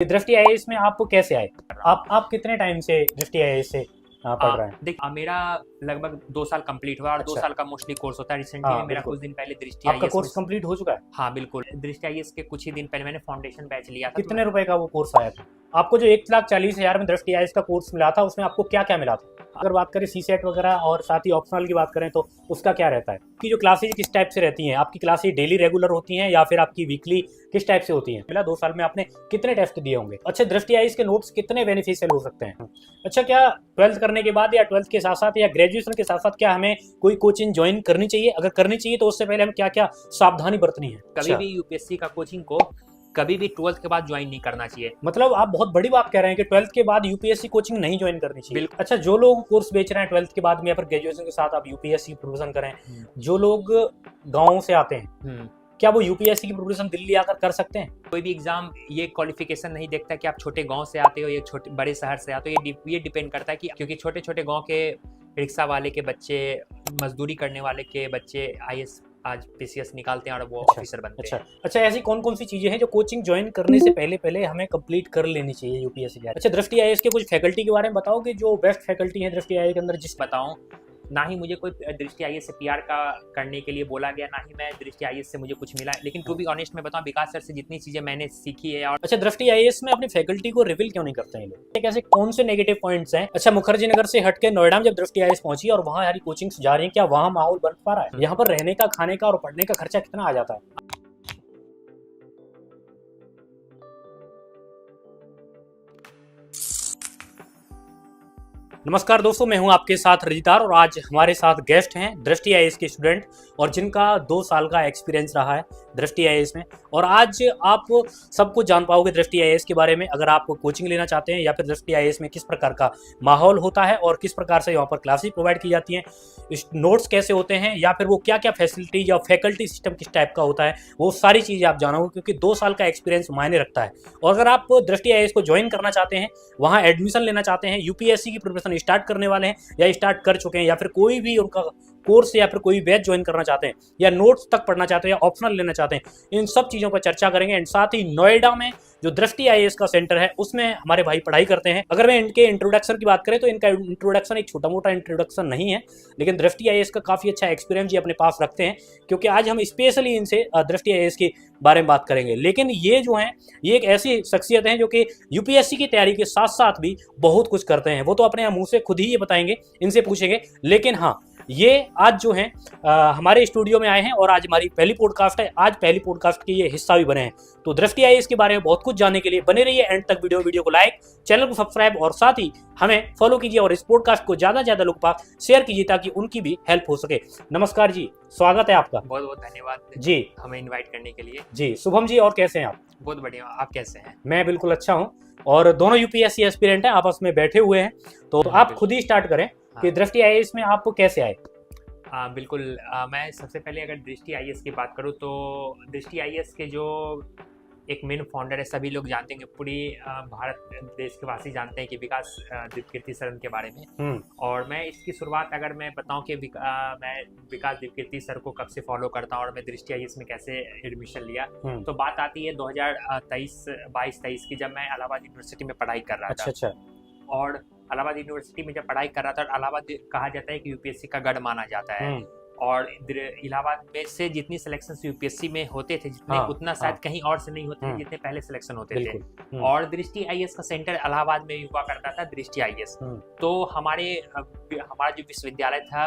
दृष्टि आईएएस में आप कैसे आए? आप कितने टाइम से दृष्टि आईएएस से पढ़ रहे हैं? देख मेरा लगभग 2 साल कंप्लीट हुआ और 2 अच्छा। साल का मोस्टली कोर्स होता है। रिसेंटली हाँ, में मेरा बिल्कुल। कुछ दिन पहले दृष्टि आपका आईएएस कोर्स में कंप्लीट हो चुका है? हाँ बिल्कुल, दृष्टि आईएएस के कुछ ही दिन पहले मैंने फाउंडेशन बैच लिया था। कितने रुपए का वो कोर्स आया था? आपको जो 1,40,000 में दृष्टि आईएएस का कोर्स मिला था, उसमें आपको क्या-क्या मिला था? अगर बात करें सीसेट वगैरह और साथ ही ऑप्शनल की बात करें तो उसका क्या रहता है? आपकी जो क्लासेज किस टाइप से रहती हैं? आपकी क्लासेज डेली रेगुलर होती हैं या फिर आपकी वीकली किस टाइप से होती हैं? पहला 2 साल में आपने कितने टेस्ट दिए होंगे? अच्छा, दृष्टि आईएएस के नोट्स कितने बेनिफिशियल हो सकते हैं? अच्छा, क्या 12th करने के बाद या 12th के साथ-साथ या ग्रेजुएशन के साथ-साथ क्या हमें कोई कोचिंग जॉइन करनी चाहिए? अगर करनी चाहिए तो उससे पहले हमें क्या-क्या सावधानी बरतनी है? कभी भी यूपीएससी का कोचिंग को कभी भी 12th के बाद ज्वाइन नहीं करना चाहिए। मतलब आप बहुत बड़ी बात कह रहे हैं कि 12th के बाद यूपीएससी कोचिंग नहीं ज्वाइन करनी चाहिए। बिल्कुल। अच्छा, जो लोग कोर्स बेच रहे हैं 12th के बाद में या फिर ग्रेजुएशन के साथ आप यूपीएससी की प्रिपरेशन करें, जो लोग गाँव से आते हैं, क्या वो यूपीएससी की प्रिपरेशन दिल्ली आकर कर सकते हैं? कोई भी एग्जाम ये क्वालिफिकेशन नहीं देखता कि आप छोटे गांव से आते हो या छोटे बड़े शहर से आते हो। ये डिपेंड करता है कि क्योंकि छोटे छोटे गांव के रिक्शा वाले के बच्चे, मजदूरी करने वाले के बच्चे आईएएस आज पीसीएस निकालते हैं और वो ऑफिसर बनते हैं। अच्छा, ऐसी कौन कौन सी चीजें हैं जो कोचिंग ज्वाइन करने से पहले हमें कंप्लीट कर लेनी चाहिए यूपीएससी के? अच्छा, दृष्टि आईएएस के कुछ फैकल्टी के बारे में बताओगे जो बेस्ट फैकल्टी है दृष्टि आईएएस के अंदर? जिस बताऊं, ना ही मुझे कोई दृष्टि आईएएस से पीआर का करने के लिए बोला गया, ना ही मैं दृष्टि आईएएस से मुझे कुछ मिला। लेकिन टू बी ऑनेस्ट मैं बताऊं, विकास सर से जितनी चीजें मैंने सीखी है। और अच्छा, दृष्टि आईएएस में अपनी फैकल्टी को रिवील क्यों नहीं करते हैं लोग? कैसे कौन से नेगेटिव पॉइंट्स हैं? अच्छा, मुखर्जी नगर से हटके नोएडा में जब दृष्टि आईएएस पहुंची और वहां हमारी कोचिंग्स जा रही हैं, क्या वहां माहौल बन पा रहा है? यहाँ पर रहने का, खाने का और पढ़ने का खर्चा कितना आ जाता है? नमस्कार दोस्तों, मैं हूं आपके साथ रजितार और आज हमारे साथ गेस्ट हैं दृष्टि आईएएस के स्टूडेंट और जिनका 2 साल का एक्सपीरियंस रहा है दृष्टि आईएएस में। और आज आप सब कुछ जान पाओगे दृष्टि आईएएस के बारे में, अगर आप कोचिंग लेना चाहते हैं या फिर दृष्टि आईएएस में किस प्रकार का माहौल होता है और किस प्रकार से यहाँ पर क्लासेस प्रोवाइड की जाती हैं, नोट्स कैसे होते हैं या फिर वो क्या क्या फैसिलिटीज या फैकल्टी सिस्टम किस टाइप का होता है, वो सारी चीज़ें आप जानोगे क्योंकि 2 साल का एक्सपीरियंस मायने रखता है। और अगर आप दृष्टि आईएएस को ज्वाइन करना चाहते हैं, वहाँ एडमिशन लेना चाहते हैं, यूपीएससी की प्रिपरेशन स्टार्ट करने वाले हैं या स्टार्ट कर चुके हैं या फिर कोई भी उनका कोर्स या फिर कोई बैच ज्वाइन करना चाहते हैं या नोट्स तक पढ़ना चाहते हैं या ऑप्शनल लेना चाहते हैं, इन सब चीज़ों पर चर्चा करेंगे। एंड साथ ही नोएडा में जो दृष्टि आईएएस का सेंटर है उसमें हमारे भाई पढ़ाई करते हैं। अगर मैं इनके इंट्रोडक्शन की बात करें तो इनका इंट्रोडक्शन एक छोटा मोटा इंट्रोडक्शन नहीं है, लेकिन दृष्टि आईएएस का काफ़ी अच्छा एक्सपीरियंस ये अपने पास रखते हैं क्योंकि आज हम स्पेशली इनसे दृष्टि आईएएस के बारे में बात करेंगे। लेकिन ये जो हैं, ये एक ऐसी शख्सियत हैं जो कि यूपीएससी की तैयारी के साथ साथ भी बहुत कुछ करते हैं। वो तो अपने मुंह से खुद ही ये बताएंगे, इनसे पूछेंगे। लेकिन हाँ, ये आज जो हैं हमारे स्टूडियो में आए हैं और आज हमारी पहली पॉडकास्ट है। आज पहली पॉडकास्ट के ये हिस्सा भी बने हैं। तो दृष्टि आईएएस के बारे में बहुत कुछ जानने के लिए बने रहिए एंड तक। वीडियो को लाइक, चैनल को सब्सक्राइब और साथ ही हमें फॉलो कीजिए और इस पॉडकास्ट को ज्यादा से ज्यादा लोगों के पास शेयर कीजिए ताकि उनकी भी हेल्प हो सके। नमस्कार जी, स्वागत है आपका। बहुत बहुत धन्यवाद जी हमें इनवाइट करने के लिए। जी शुभम जी, और कैसे हैं आप? बहुत बढ़िया, आप कैसे हैं? मैं बिल्कुल अच्छा हूँ और दोनों यूपीएससी एस्पिरेंट हैं, आपस में बैठे हुए हैं। तो आप खुद ही स्टार्ट करें कि दृष्टि आईएएस में आप कैसे आए? बिल्कुल, मैं सबसे पहले अगर दृष्टि आईएएस की बात करूं तो दृष्टि आईएएस के जो एक मेन फाउंडर है, सभी लोग जानते हैं, पूरी भारत देश के वासी जानते हैं कि विकास दिव्यकीर्ति सर के बारे में। और मैं इसकी शुरुआत अगर मैं बताऊं कि मैं विकास दिव्यकीर्ति सर को कब से फॉलो करता हूं और मैं दृष्टि आईएएस में कैसे एडमिशन लिया, तो बात आती है 2023 की, जब मैं इलाहाबाद यूनिवर्सिटी में पढ़ाई कर रहा था। अच्छा। और इलाहाबाद यूनिवर्सिटी में जब पढ़ाई कर रहा था, इलाहाबाद कहा जाता है कि यूपीएससी का गढ़ माना जाता है। और इलाहाबाद में से जितनी सिलेक्शन यूपीएससी में होते थे जितने उतना शायद कहीं और से नहीं होते थे जितने पहले सिलेक्शन होते थे। और दृष्टि आईएएस का सेंटर इलाहाबाद में हुआ करता था, दृष्टि आईएएस। तो हमारा जो विश्वविद्यालय था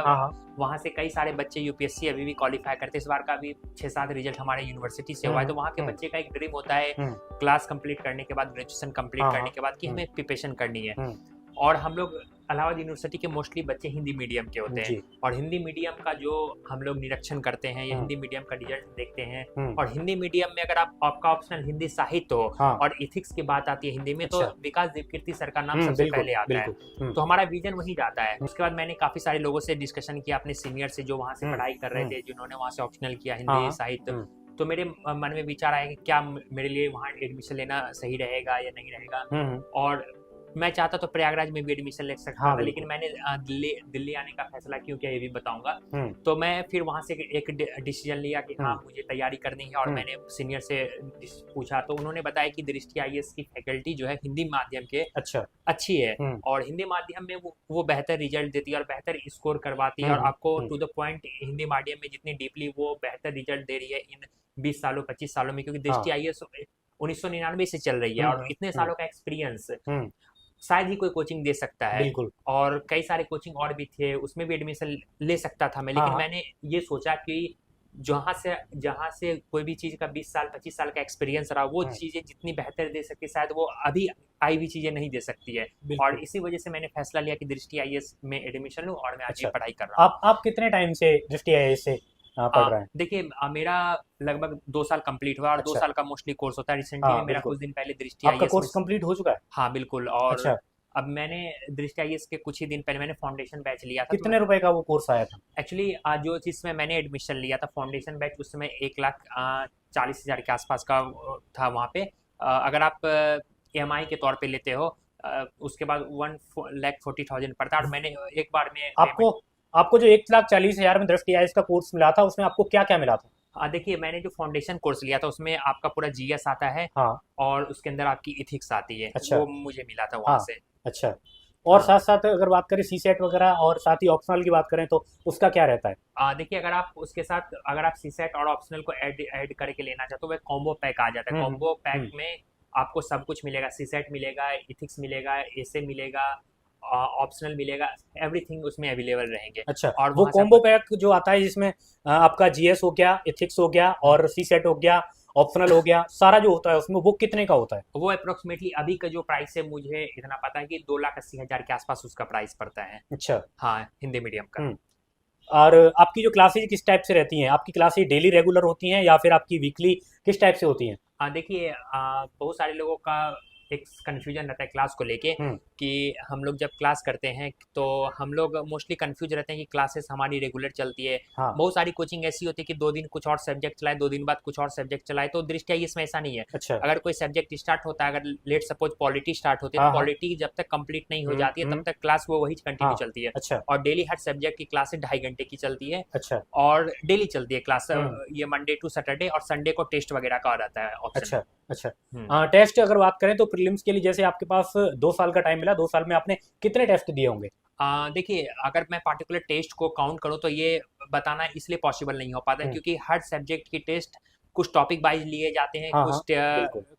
वहाँ से कई सारे बच्चे यूपीएससी अभी भी क्वालिफाई करते। इस बार का भी 6-7 रिजल्ट हमारे यूनिवर्सिटी से हुआ है। तो वहाँ के बच्चे का एक ड्रीम होता है क्लास कंप्लीट करने के बाद, ग्रेजुएशन कंप्लीट करने के बाद, कि हमें प्रिपरेशन करनी है। और हम लोग इलाहाबाद यूनिवर्सिटी के मोस्टली बच्चे हिंदी मीडियम के होते हैं और हिंदी मीडियम का जो हम लोग निरीक्षण करते हैं या हिंदी मीडियम का रिजल्ट देखते हैं। और हिंदी मीडियम में अगर आपका ऑप्शनल हिंदी साहित्य हो और इथिक्स की बात आती है हिंदी में, तो विकास दिव्यकीर्ति सर का नाम सबसे पहले आता है। तो हमारा विजन वही जाता है। उसके बाद मैंने काफी सारे लोगों से डिस्कशन किया, अपने सीनियर से जो वहाँ से पढ़ाई कर रहे थे, जिन्होंने वहाँ से ऑप्शनल किया हिंदी साहित्य। तो मेरे मन में विचार आया कि क्या मेरे लिए वहाँ एडमिशन लेना सही रहेगा या नहीं रहेगा। और मैं चाहता तो प्रयागराज में भी एडमिशन ले सकता हाँ, था, लेकिन मैंने दिल्ली आने का फैसला क्यों किया ये भी बताऊंगा। तो मैं फिर वहां से एक डिसीजन लिया कि हाँ मुझे तैयारी करनी है, और मैंने सीनियर से पूछा तो उन्होंने बताया कि दृष्टि आईएएस की फैकल्टी जो है हिंदी माध्यम के अच्छी है, और हिंदी माध्यम में वो बेहतर रिजल्ट देती है और बेहतर स्कोर करवाती है, और आपको टू द पॉइंट हिंदी माध्यम में जितनी डीपली वो बेहतर रिजल्ट दे रही है इन 20 सालों 25 सालों में, क्योंकि दृष्टि आईएएस 1999 से चल रही है और इतने सालों का एक्सपीरियंस शायद ही कोई कोचिंग दे सकता है। और कई सारे कोचिंग और भी थे, उसमें भी एडमिशन ले सकता था मैं, लेकिन मैंने ये सोचा कि जहाँ से कोई भी चीज का 20 साल 25 साल का एक्सपीरियंस रहा, वो चीजें जितनी बेहतर दे सकती है शायद वो अभी आई हुई चीजें नहीं दे सकती है, और इसी वजह से मैंने फैसला लिया कि दृष्टि आईएएस में एडमिशन लूं, और मैं आज ये पढ़ाई कर रहा हूँ। आप कितने टाइम से दृष्टि आईएएस से पढ़ रहे हैं? देखिए मेरा लगभग 2 साल कंप्लीट हुआ, और 2 साल का मोस्टली कोर्स होता है। रिसेंटली में मेरा कुछ दिन पहले दृष्टि आईएएस आपका कोर्स कंप्लीट हो चुका है? हाँ बिल्कुल, और अब मैंने दृष्टि आईएएस के कुछ ही दिन पहले मैंने फाउंडेशन बैच लिया था। कितने रुपए का वो कोर्स आया था? एक्चुअली जो जिसमें मैंने एडमिशन लिया था फाउंडेशन बैच, उस समय 1,40,000 के आसपास का था वहाँ पे। अगर आप EMI के तौर पे लेते हो उसके बाद 1,40,000 पड़ता है, और मैंने एक बार में आपको जो 1,40,000 में दृष्टि आईएएस का कोर्स मिला था उसमें आपको क्या क्या मिला था? देखिए मैंने जो फाउंडेशन कोर्स लिया था उसमें आपका पूरा जीएस आता है, और उसके अंदर आपकी इथिक्स आती है। वो मुझे मिला था वहाँ से। अच्छा, और साथ साथ अगर बात करें सीसेट वगैरह और साथ ही ऑप्शनल की बात करें तो उसका क्या रहता है? देखिए अगर आप उसके साथ अगर आप सीसेट और ऑप्शनल को ऐड करके लेना चाहते हो, वो कॉम्बो पैक आ जाता है। कॉम्बो पैक में आपको सब कुछ मिलेगा, सीसेट मिलेगा, इथिक्स मिलेगा, एसे मिलेगा, ऑप्शनल मिलेगा, एवरीथिंग उसमें अवेलेबल रहेंगे। अच्छा, और वो कॉम्बो पैक जो आता है जिसमें आपका जीएस हो गया, इथिक्स हो गया और सीसेट हो गया, ऑप्शनल हो गया, सारा जो होता है उसमें वो कितने का होता है? वो अप्रोक्सीमेटली अभी का जो प्राइस है मुझे इतना पता है कि 2,80,000 के आसपास उसका प्राइस पड़ता है। अच्छा, हाँ, हिंदी मीडियम का। और आपकी जो क्लासेज किस टाइप से रहती हैं? आपकी क्लासेज डेली रेगुलर होती हैं या फिर आपकी वीकली किस टाइप से होती हैं? देखिए बहुत सारे लोगों का एक कन्फ्यूजन रहता है क्लास को लेके कि हम लोग जब क्लास करते हैं तो हम लोग मोस्टली कंफ्यूज रहते हैं कि क्लासेस हमारी रेगुलर चलती है। बहुत सारी कोचिंग ऐसी होती है कि 2 दिन कुछ और सब्जेक्ट चलाए, 2 दिन बाद कुछ और सब्जेक्ट चलाए, तो दृष्टि आईएएस में ऐसा नहीं है। अच्छा। अगर कोई सब्जेक्ट स्टार्ट होता है, अगर लेट सपोज पॉलिटी स्टार्ट होती है, तो पॉलिटी जब तक कंप्लीट नहीं हो जाती है तब तक क्लास वो वही कंटिन्यू चलती है। अच्छा। और डेली हर सब्जेक्ट की क्लास 2.5 घंटे की चलती है। अच्छा। और डेली चलती है क्लास, ये मंडे टू सैटरडे, और संडे को टेस्ट वगैरह का रहता है ऑप्शन। अच्छा। अच्छा, टेस्ट अगर बात करें तो प्रीलिम्स के लिए जैसे आपके पास 2 साल का टाइम मिला, 2 साल में आपने कितने टेस्ट दिए होंगे? देखिए अगर मैं पार्टिकुलर टेस्ट को काउंट करूं तो ये बताना इसलिए पॉसिबल नहीं हो पाता है क्योंकि हर सब्जेक्ट की टेस्ट कुछ टॉपिक वाइज लिए जाते हैं।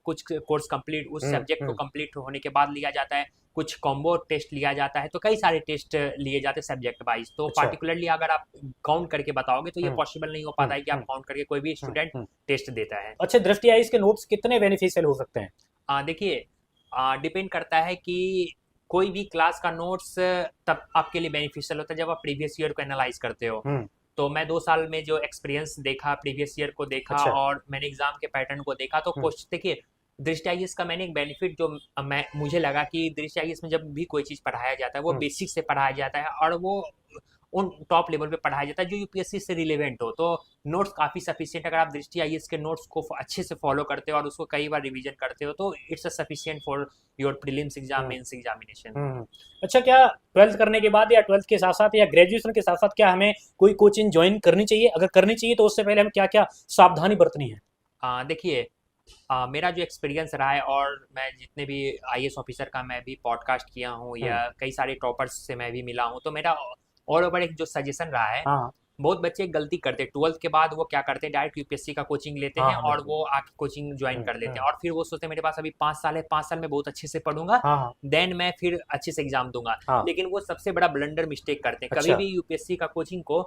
कुछ कोर्स कंप्लीट उस सब्जेक्ट को कंप्लीट होने के बाद लिया जाता है, कुछ कॉम्बो टेस्ट लिया जाता है, तो कई सारे टेस्ट लिए जाते हैं सब्जेक्ट वाइज। तो पार्टिकुलरली अगर आप काउंट करके बताओगे तो ये पॉसिबल नहीं हो पाता है कि आप काउंट करके कोई भी स्टूडेंट टेस्ट देता है। अच्छा, दृष्टि आईएएस के नोट्स कितने बेनिफिशियल हो सकते हैं? देखिए डिपेंड करता है कि कोई भी क्लास का नोट्स तब आपके लिए बेनिफिशियल होता है जब आप प्रीवियस ईयर को एनालाइज करते हो। तो मैं 2 साल में जो एक्सपीरियंस देखा, प्रीवियस ईयर को देखा, अच्छा। और मैंने एग्जाम के पैटर्न को देखा, तो क्वेश्चन देखिए दृष्टि आईएएस का मैंने एक बेनिफिट जो मुझे लगा कि दृष्टि आईएएस में जब भी कोई चीज पढ़ाया जाता है वो बेसिक से पढ़ाया जाता है और वो उन टॉप लेवल पे पढ़ाया जाता है जो यूपीएससी से रिलेवेंट हो। तो नोट्स काफी सफिशिएंट, अगर आप दृष्टि आईएएस के नोट्स को अच्छे से फॉलो करते हो और उसको कई बार रिवीजन करते हो तो it's a sufficient for your prelims exam, mains examination. अच्छा, क्या 12th करने के बाद या 12th के साथ साथ या ग्रेजुएशन के साथ साथ क्या हमें कोई कोचिंग ज्वाइन करनी चाहिए? अगर करनी चाहिए तो उससे पहले हमें क्या क्या सावधानी बरतनी है? देखिए मेरा जो एक्सपीरियंस रहा है, और मैं जितने भी आईएएस ऑफिसर का मैं भी पॉडकास्ट किया हूँ या कई सारे टॉपर्स से मैं भी मिला हूँ, तो मेरा और ओवर एक जो सजेशन रहा है, बहुत बच्चे गलती करते हैं 12th के बाद वो क्या करते हैं डायरेक्ट यूपीएससी का कोचिंग लेते हैं और वो आके कोचिंग ज्वाइन कर लेते हैं और फिर वो सोचते हैं मेरे पास अभी 5 साल है, 5 साल में बहुत अच्छे से पढ़ूंगा, देन मैं फिर अच्छे से एग्जाम दूंगा। लेकिन वो सबसे बड़ा ब्लंडर मिस्टेक करते हैं। कभी भी यूपीएससी का कोचिंग को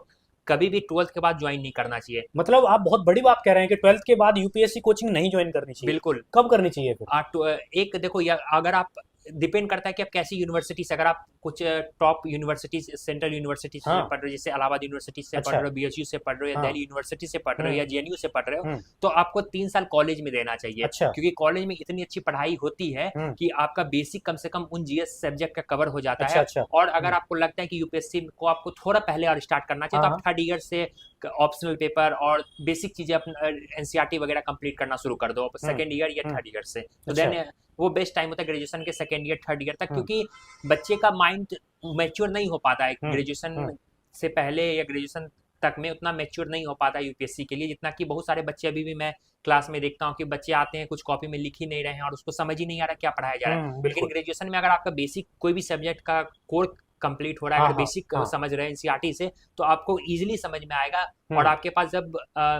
कभी भी 12th के बाद ज्वाइन नहीं करना चाहिए। मतलब आप बहुत बड़ी बात कह रहे हैं कि 12th के बाद यूपीएससी कोचिंग नहीं ज्वाइन करनी चाहिए? बिल्कुल। कब करनी चाहिए फिर? एक देखो अगर आप डिपेंड करता है कि आप कैसी यूनिवर्सिटी से, अगर आप कुछ टॉप यूनिवर्सिटी सेंट्रल यूनिवर्सिटी से पढ़ रहे हो, जैसे इलाहाबाद यूनिवर्सिटी से पढ़ रहे हो, बीएचयू से पढ़ रहे हो, या दिल्ली यूनिवर्सिटी से पढ़ रहे हो, या जेएनयू से पढ़ रहे हो, तो आपको 3 साल कॉलेज में देना चाहिए। क्योंकि कॉलेज में इतनी अच्छी पढ़ाई होती है कि आपका बेसिक कम से कम उन जीएस सब्जेक्ट का कवर हो जाता है। और अगर आपको लगता है कि यूपीएससी को आपको थोड़ा पहले और स्टार्ट करना चाहिए तो आप 3rd ईयर से ऑप्शनल पेपर और बेसिक चीजें अपना एनसीईआरटी वगैरह कंप्लीट करना शुरू कर दो 2nd ईयर या 3rd ईयर से। तो देन वो बेस्ट टाइम होता है ग्रेजुएशन के सेकेंड ईयर थर्ड ईयर तक, क्योंकि बच्चे का माइंड मैच्योर नहीं हो पाता है ग्रेजुएशन से पहले या ग्रेजुएशन तक में उतना मैच्योर नहीं हो पाता यूपीएससी के लिए, जितना कि बहुत सारे बच्चे अभी भी मैं क्लास में देखता हूँ कि बच्चे आते हैं कुछ कॉपी में लिख ही नहीं रहे हैं और उसको समझ ही नहीं आ रहा क्या पढ़ाया जा रहा है। लेकिन ग्रेजुएशन में अगर आपका बेसिक कोई भी सब्जेक्ट का कोर कंप्लीट हो रहा है, अगर बेसिक समझ रहे हैं एनसीईआरटी से, तो आपको इजीली समझ में आएगा। और आपके पास जब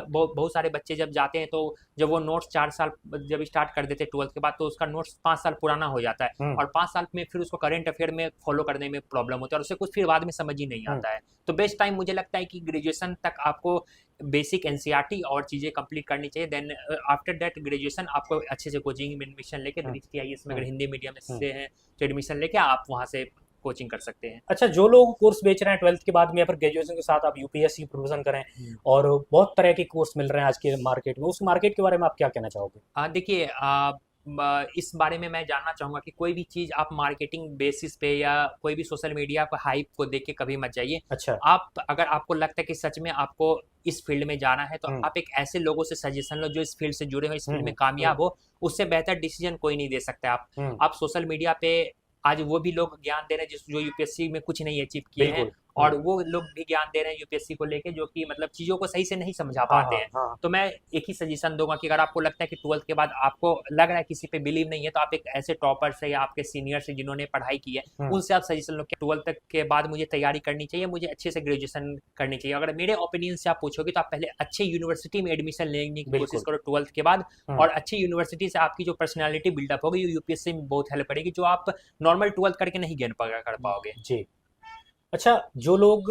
बहुत सारे बच्चे जब जाते हैं तो जब वो नोट्स 4 साल जब स्टार्ट कर देते हैं 12th के बाद, तो उसका नोट्स 5 साल पुराना हो जाता है और 5 साल में फिर उसको करंट अफेयर में फॉलो करने में प्रॉब्लम होती है और उसे कुछ फिर बाद में समझ ही नहीं आता है। तो बेस्ट टाइम मुझे लगता है कि ग्रेजुएशन तक आपको बेसिक एनसीईआरटी और चीज़ें कंप्लीट करनी चाहिए। देन आफ्टर दैट ग्रेजुएशन आपको अच्छे से कोचिंग में एडमिशन लेके DSTIS में अगर हिंदी मीडियम से हैं तो एडमिशन लेके आप वहाँ से कोचिंग कर सकते हैं। अच्छा, जो लोग कोर्स बेच रहे हैं 12th के बाद में या फिर ग्रेजुएशन के साथ आप यूपीएससी की प्रिपरेशन करें और बहुत तरह के कोर्स मिल रहे हैं आज के मार्केट में, उस मार्केट के बारे में आप क्या कहना चाहोगे? देखिए, इस बारे में मैं जानना चाहूँगा कि कोई भी चीज़ आप मार्केटिंग बेसिस पे या कोई भी सोशल मीडिया को हाइप को देख के कभी मत जाइए। अच्छा। आप अगर आपको लगता है कि सच में आपको इस फील्ड में जाना है तो आप एक ऐसे लोगों से सजेशन लो जो इस फील्ड से जुड़े हो, इस फील्ड में कामयाब हो। उससे बेहतर डिसीजन कोई नहीं दे सकता। आप सोशल मीडिया पे आज वो भी लोग ज्ञान दे रहे हैं जो यूपीएससी में कुछ नहीं अचीव किए हैं, और वो लोग भी ज्ञान दे रहे हैं यूपीएससी को लेके जो कि मतलब चीज़ों को सही से नहीं समझा पाते हैं। तो मैं एक ही सजेशन दूंगा कि अगर आपको लगता है कि 12th के बाद आपको लग रहा है किसी पे बिलीव नहीं है, तो आप एक ऐसे टॉपर से या आपके सीनियर से जिन्होंने पढ़ाई की है उनसे आप सजेशन लो कि 12th तक के बाद मुझे तैयारी करनी चाहिए, मुझे अच्छे से ग्रेजुएशन करनी चाहिए। अगर मेरे ओपिनियन से आप पूछोगे तो आप पहले अच्छे यूनिवर्सिटी में एडमिशन लेने की कोशिश करो 12th के बाद, और अच्छी यूनिवर्सिटी से आपकी जो पर्सनैलिटी बिल्डअप होगी यूपीएससी में बहुत हेल्प करेगी, जो आप नॉर्मल 12th करके नहीं गेन कर पाओगे। जी। अच्छा, जो लोग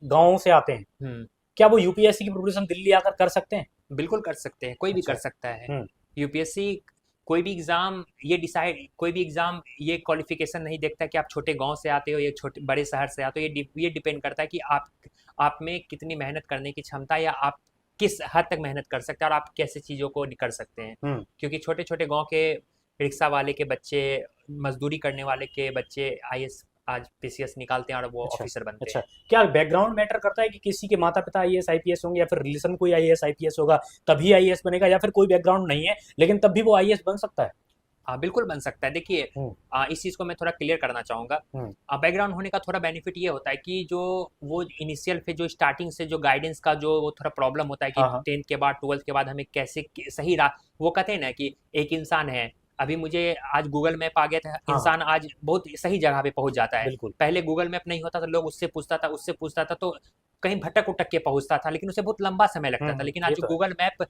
गाँव से आते हैं क्या वो यूपीएससी की प्रिपरेशन दिल्ली आकर कर सकते हैं? बिल्कुल कर सकते हैं, कोई भी कर सकता है। यूपीएससी कोई भी एग्जाम कोई भी एग्जाम ये क्वालिफिकेशन नहीं देखता कि आप छोटे गांव से आते हो या छोटे बड़े शहर से आते हो। ये डिपेंड करता है कि आप में कितनी मेहनत करने की क्षमता या आप किस हद तक मेहनत कर सकते हैं और आप कैसे चीज़ों को कर सकते हैं। क्योंकि छोटे छोटे गाँव के रिक्शा वाले के बच्चे, मजदूरी करने वाले के बच्चे IAS आज PCS निकालते हैं और वो ऑफिसर बनते हैं। क्या बैकग्राउंड मैटर करता है कि किसी के माता पिता IAS IPS होंगे या फिर रिलेशन कोई IAS IPS होगा तभी IAS बनेगा, या फिर कोई बैकग्राउंड नहीं है लेकिन तब भी वो IAS बन सकता है? हाँ, बिल्कुल बन सकता है। देखिए, इस चीज़ को मैं थोड़ा क्लियर करना चाहूँगा। बैकग्राउंड होने का थोड़ा बेनिफिट ये होता है कि जो वो इनिशियल पे जो स्टार्टिंग से जो गाइडेंस का जो वो थोड़ा प्रॉब्लम होता है कि 10th के बाद 12th के बाद हमें कैसे सही वो कहते हैं ना कि एक इंसान है, अभी मुझे आज गूगल मैप आ गया था, इंसान आज बहुत सही जगह पे पहुंच जाता है। पहले गूगल मैप नहीं होता था, लोग उससे पूछता था तो कहीं भटक उटक के पहुंचता था, लेकिन उसे बहुत लंबा समय लगता था। लेकिन आज गूगल मैप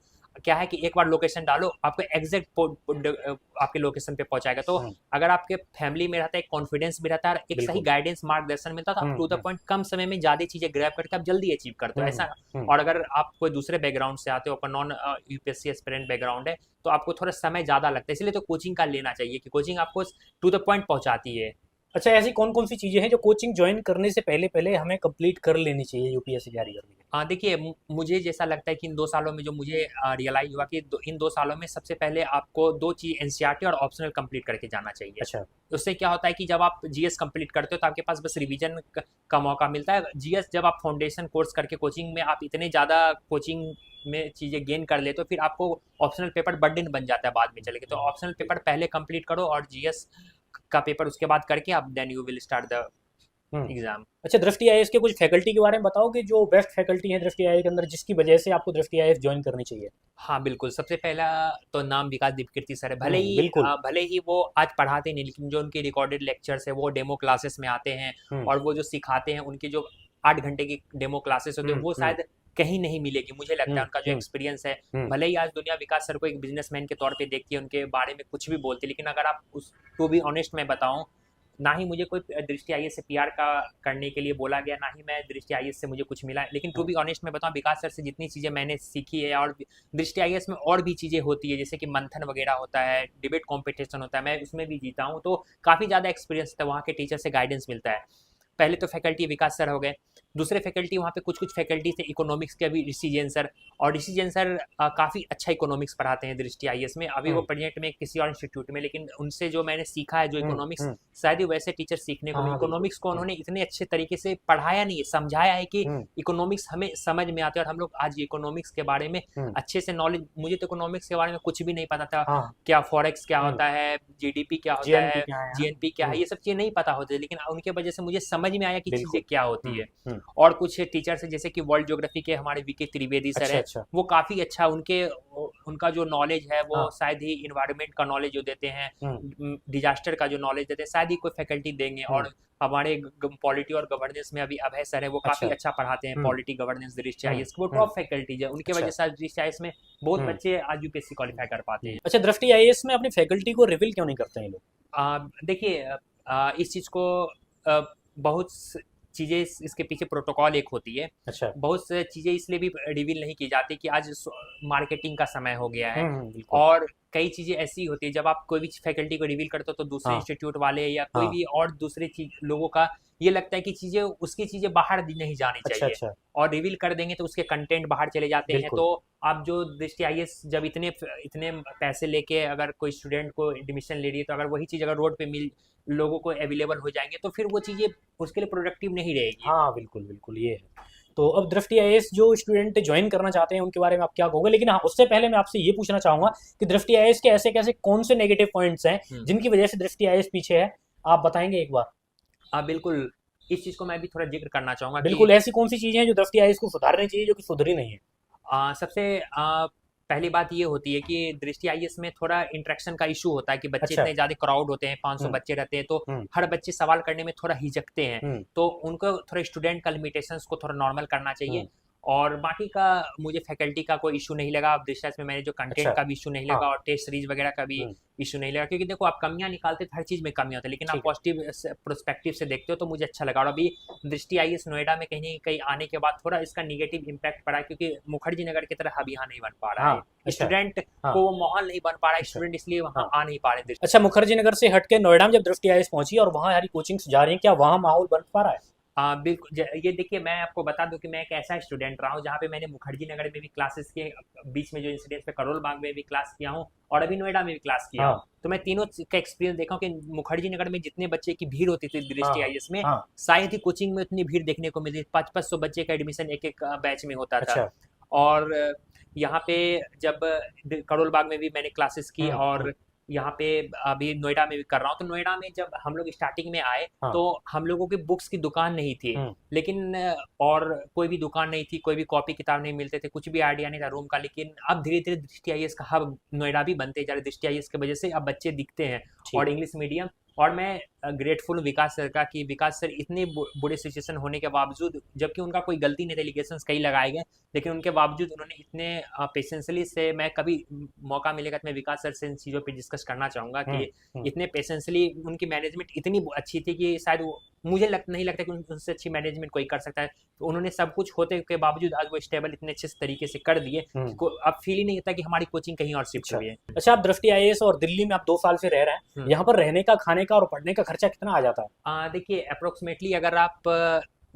क्या है कि एक बार लोकेशन डालो आपको एग्जैक्ट आपके लोकेशन पे पहुंचाएगा। तो अगर आपके फैमिली में रहता है, एक कॉन्फिडेंस भी रहता है, एक सही गाइडेंस मार्गदर्शन मिलता है, तो टू द पॉइंट कम समय में ज्यादा चीजें ग्रैब करके आप जल्दी अचीव करते हो ऐसा। और अगर आप कोई दूसरे बैकग्राउंड से आते हो, आपका नॉन यूपीएससी एस्पिरेंट बैकग्राउंड है, तो आपको थोड़ा समय ज्यादा लगता है। इसलिए तो कोचिंग का लेना चाहिए कि कोचिंग आपको टू द पॉइंट पहुंचाती है। अच्छा, ऐसी कौन कौन सी चीजें हैं जो कोचिंग ज्वाइन करने से पहले हमें कंप्लीट कर लेनी चाहिए यूपीएससी तैयारी करने के लिए? हाँ, देखिए, मुझे जैसा लगता है कि इन 2 सालों में जो मुझे रियलाइज हुआ कि इन 2 सालों में सबसे पहले आपको 2 चीज एनसीईआरटी और ऑप्शनल कंप्लीट करके जाना चाहिए। अच्छा। उससे क्या होता है कि जब आप जीएस कंप्लीट करते हो तो आपके पास बस रिवीजन का मौका मिलता है। जीएस जब आप फाउंडेशन कोर्स करके कोचिंग में आप इतने ज़्यादा कोचिंग में चीज़ें गेन कर लेते हो, फिर आपको ऑप्शनल पेपर बर्डन बन जाता है बाद में चले के। तो ऑप्शनल पेपर पहले कंप्लीट करो और जीएस का पेपर उसके बाद करके आप then you will start the exam. अच्छा, दृष्टि IAS के कुछ फैकल्टी के बारे में बताओगे जो बेस्ट फैकल्टी है दृष्टि IAS के अंदर जिसकी वजह से आपको दृष्टि IAS ज्वाइन करनी चाहिए? हाँ, बिल्कुल। सबसे पहला तो नाम विकास दीपकीर्ति सर है। भले ही वो आज पढ़ाते नहीं, लेकिन जो उनके रिकॉर्डेड लेक्चर्स है वो डेमो क्लासेस में आते हैं और वो जो सिखाते हैं, उनकी जो 8 घंटे की डेमो क्लासेस होते हैं वो शायद कहीं नहीं मिलेगी। मुझे लगता है उनका जो एक्सपीरियंस है, भले ही आज दुनिया विकास सर को एक बिजनेसमैन के तौर पे देखती है, उनके बारे में कुछ भी बोलती है, लेकिन अगर आप टू बी ऑनेस्ट मैं बताऊं, ना ही मुझे कोई दृष्टि IAS से PR का करने के लिए बोला गया, ना ही मैं दृष्टि IAS से मुझे कुछ मिला। लेकिन टू बी ऑनेस्ट मैं बताऊं, विकास सर से जितनी चीज़ें मैंने सीखी है, और दृष्टि IAS में और भी चीज़ें होती है जैसे कि मंथन वगैरह होता है, डिबेट कॉम्पिटिशन होता है, मैं उसमें भी जीता हूँ, तो काफ़ी ज़्यादा एक्सपीरियंस था, वहाँ के टीचर से गाइडेंस मिलता है। पहले तो फैकल्टी विकास सर हो गए, दूसरे फैकल्टी वहाँ पे कुछ कुछ फैकल्टी थे इकोनॉमिक्स के, अभी ऋषि जैन सर। और ऋषि जैन सर काफ़ी अच्छा इकोनॉमिक्स पढ़ाते हैं दृष्टि आईएएस में। अभी वो प्रेजेंट में किसी और इंस्टीट्यूट में, लेकिन उनसे जो मैंने सीखा है जो इकोनॉमिक्स, शायद ही वैसे टीचर सीखने को मिले। इकोनॉमिक्स को उन्होंने इतने अच्छे तरीके से पढ़ाया नहीं है, समझाया है कि इकोनॉमिक्स हमें समझ में आते हैं। और हम लोग आज इकोनॉमिक्स के बारे में अच्छे से नॉलेज, मुझे तो इकोनॉमिक्स के बारे में कुछ भी नहीं पता था। क्या फॉरेक्स क्या होता है, जीडीपी क्या होता है, जीएनपी क्या है, ये सब चीजें नहीं पता होती, लेकिन उनके वजह से मुझे समझ में आया कि चीजें क्या होती है। और कुछ टीचर्स है जैसे कि वर्ल्ड ज्योग्राफी के हमारे वीके त्रिवेदी सर है, वो काफी अच्छा, उनका जो नॉलेज है वो शायद ही इन्वायरमेंट का नॉलेज जो देते हैं, डिजास्टर का जो नॉलेज देते हैं, शायद ही कोई फैकल्टी देंगे। और हमारे पॉलिटी और गवर्नेंस में अभी अभय सर है, वो काफी अच्छा पढ़ाते हैं पॉलिटी गवर्नेंस दृष्टि आईएएस, वो टॉप फैकल्टी है। उनके वजह से दृष्टि आईएएस में बहुत बच्चे आज यूपीएससी क्वालिफाई कर पाते हैं। अच्छा, दृष्टि आईएएस में अपनी फैकल्टी को रिवील क्यों नहीं करते हैं लोग? देखिए, इस चीज को बहुत चीजें इसके पीछे प्रोटोकॉल एक होती है। अच्छा। बहुत से चीजें इसलिए भी रिवील नहीं की जाती कि आज मार्केटिंग का समय हो गया है, और कई चीजें ऐसी होती है जब आप कोई भी फैकल्टी को रिवील करते हो तो दूसरे इंस्टीट्यूट वाले या कोई भी और दूसरे लोगों का ये लगता है कि उसकी चीजें बाहर नहीं जानी चाहिए। अच्छा। और रिवील कर देंगे तो उसके कंटेंट बाहर चले जाते हैं। तो आप जो दृष्टि आईएएस जब इतने पैसे लेके अगर कोई स्टूडेंट को एडमिशन ले रही है, तो अगर वही चीज अगर रोड पे लोगों को अवेलेबल हो जाएंगे तो फिर वो चीजें उसके लिए प्रोडक्टिव नहीं रहेगी। हाँ बिल्कुल ये है। तो अब दृष्टि आईएएस जो स्टूडेंट ज्वाइन करना चाहते हैं उनके बारे में आप क्या कहोगे? लेकिन हाँ, उससे पहले मैं आपसे ये पूछना चाहूंगा कि दृष्टि आईएएस के ऐसे कैसे कौन से नेगेटिव पॉइंट्स हैं जिनकी वजह से दृष्टि आईएएस पीछे है, आप बताएंगे एक बार? बिल्कुल, इस चीज को मैं भी थोड़ा जिक्र करना चाहूंगा। बिल्कुल, ऐसी कौन सी चीजें हैं जो दृष्टि आईएएस को सुधारनी चाहिए जो कि सुधरी नहीं है? सबसे पहली बात ये होती है कि दृष्टि आईएएस में थोड़ा इंटरेक्शन का इशू होता है कि बच्चे इतने ज्यादा क्राउड होते हैं, 500 बच्चे रहते हैं, तो हर बच्चे सवाल करने में थोड़ा हिचकते हैं। तो उनको थोड़ा स्टूडेंट का लिमिटेशंस को थोड़ा नॉर्मल करना चाहिए। और बाकी का मुझे फैकल्टी का कोई इशू नहीं लगा। अब दृष्टि में मैंने जो कंटेंट का भी इशू नहीं लगा और टेस्ट सीरीज वगैरह का भी इशू नहीं लगा, क्योंकि देखो आप कमियां निकालते हर चीज में कमियां होती है, लेकिन आप पॉजिटिव प्रोस्पेक्टिव से देखते हो तो मुझे अच्छा लगा। और अभी दृष्टि आईएएस नोएडा में कहीं कहीं आने के बाद थोड़ा इसका निगेटिव इम्पैक्ट पड़ा है, क्योंकि मुखर्जी नगर की तरह अब यहाँ नहीं बन पा रहा है, स्टूडेंट को वो माहौल नहीं बन पा रहा है, स्टूडेंट इसलिए वहाँ आ नहीं पा रहे। अच्छा, मुखर्जी नगर से हटके नोएडा में जब दृष्टि आईएएस पहुंची और वहाँ हमारी कोचिंग्स जा रही हैं, क्या वहाँ माहौल बन पा रहा है? बिल्कुल, ये देखिए, मैं आपको बता दूं कि मैं एक ऐसा स्टूडेंट रहा हूँ जहाँ पे मैंने मुखर्जी नगर में भी क्लासेस किए, बीच में जो इंसिडेंट्स पे करोल बाग में भी क्लास किया हूँ और अभी नोएडा में भी क्लास किया हूँ। तो मैं तीनों का एक्सपीरियंस देखा हूँ कि मुखर्जी नगर में जितने बच्चे की भीड़ होती थी दृष्टि आईएएस में, शायद ही कोचिंग में उतनी भीड़ देखने को मिलती। 500-500 बच्चे का एडमिशन एक एक बैच में होता था। और यहाँ पे जब करोल बाग में भी मैंने क्लासेस की और यहाँ पे अभी नोएडा में भी कर रहा हूँ। तो नोएडा में जब हम लोग स्टार्टिंग में आए तो हम लोगों की बुक्स की दुकान नहीं थी, लेकिन और कोई भी दुकान नहीं थी, कोई भी कॉपी किताब नहीं मिलते थे, कुछ भी आइडिया नहीं था रूम का। लेकिन अब धीरे धीरे दृष्टि आईएएस का हब नोएडा भी बनते जा रहे, दृष्टि आईएएस की वजह से अब बच्चे दिखते हैं और इंग्लिश मीडियम। और मैं ग्रेटफुल विकास सर का कि विकास सर इतने बुरे सिचुएशन होने के बावजूद, जबकि उनका कोई गलती नहीं था, एलिगेशंस कई लगाए गए, लेकिन उनके बावजूद उन्होंने इतने पेशेंसली से, मैं कभी मौका मिलेगा तो मैं विकास सर से इन चीज़ों पे डिस्कस करना चाहूँगा कि इतने पेशेंसली उनकी मैनेजमेंट इतनी अच्छी थी कि शायद मुझे नहीं लगता कि उनसे अच्छी मैनेजमेंट कोई कर सकता है। तो उन्होंने सब कुछ होते के बावजूद आज वो स्टेबल इतने अच्छे तरीके से कर दिए, अब फील ही नहीं होता कि हमारी कोचिंग कहीं और शिफ्ट हुई है। अच्छा, आप दृष्टि आईएएस और दिल्ली में आप 2 साल से रह रहे हैं, यहाँ पर रहने का, खाने का और पढ़ने का खर्चा कितना आ जाता है? देखिए, अप्रोक्सीमेटली अगर आप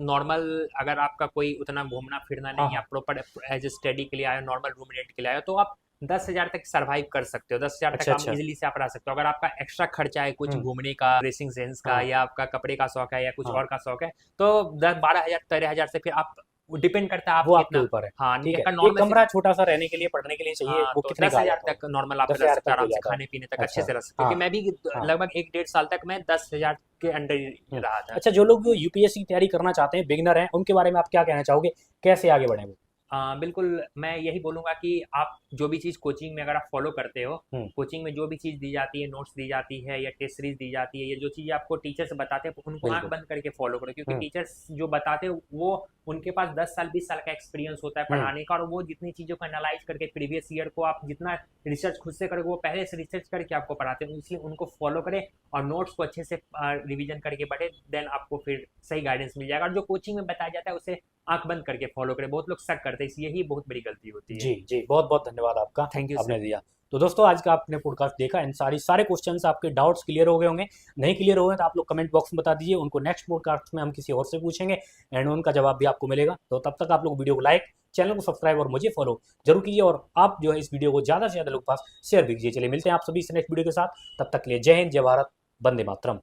नॉर्मल, अगर आपका कोई उतना घूमना फिरना नहीं है, आप प्रॉपर एज ए स्टडी के लिए आए, नॉर्मल रूम रेंट के लिए आए, तो आप 10,000 तक सरवाइव कर सकते हो। 10,000 तक आप इजीली से आप रह सकते हो। अगर आपका एक्स्ट्रा खर्चा है कुछ घूमने का, ड्रेसिंग सेंस का, या आपका कपड़े का शौक है या कुछ और का शौक है, तो 10-12,000 13,000 से फिर आप डिपेंड करता है, वो आपके ऊपर है। हाँ, ठीक है, एक कमरा छोटा सा रहने के लिए, पढ़ने के लिए चाहिए, वो तो कितने 10,000 तक नॉर्मल आप रह सकते हो आराम से, खाने पीने तक अच्छे से रह सकते हो। क्योंकि मैं भी लगभग 1-1.5 साल तक मैं 10,000 के अंडर ही रहा था। अच्छा, जो लोग यूपीएससी की तैयारी करना चाहते हैं, बिगिनर हैं, उनके बारे में आप क्या कहना चाहोगे, कैसे आगे बढ़े? बिल्कुल, मैं यही बोलूंगा कि आप जो भी चीज़ कोचिंग में अगर आप फॉलो करते हो, कोचिंग में जो भी चीज़ दी जाती है, नोट्स दी जाती है या टेस्ट सीरीज दी जाती है, या जो चीज़ें आपको टीचर्स बताते हैं, उनको आंख बंद करके फॉलो करो। क्योंकि टीचर्स जो बताते हैं वो उनके पास 10 साल 20 साल का एक्सपीरियंस होता है पढ़ाने का, और वो जितनी चीज़ों को एनालाइज करके प्रीवियस ईयर को आप जितना रिसर्च खुद से करोगे, वो पहले से रिसर्च करके आपको पढ़ाते हैं, इसलिए उनको फॉलो करें और नोट्स को अच्छे से रिविजन करके बढ़े, देन आपको फिर सही गाइडेंस मिल जाएगा। और जो कोचिंग में बताया जाता है उसे आंख बंद करके फॉलो करें। बहुत लोग शक करते हैं, यही बहुत बड़ी गलती होती है। जी, बहुत बहुत धन्यवाद आपका, थैंक यू, आपने दिया। तो दोस्तों आज का आपने पॉडकास्ट देखा, इन सारे क्वेश्चंस आपके डाउट्स क्लियर हो गए होंगे। नहीं क्लियर हो गए तो आप लोग कमेंट बॉक्स में बता दीजिए, उनको नेक्स्ट पॉडकास्ट में हम किसी और से पूछेंगे एंड उनका जवाब भी आपको मिलेगा। तो तब तक आप लोग वीडियो को लाइक, चैनल को सब्सक्राइब और मुझे फॉलो जरूर कीजिए, और आप जो है इस वीडियो को ज़्यादा से ज़्यादा लोग पास शेयर भी कीजिए। चलिए मिलते हैं आप सभी इस नेक्स्ट वीडियो के साथ, तब तक के लिए जय हिंद, जय भारत, वंदे मातरम।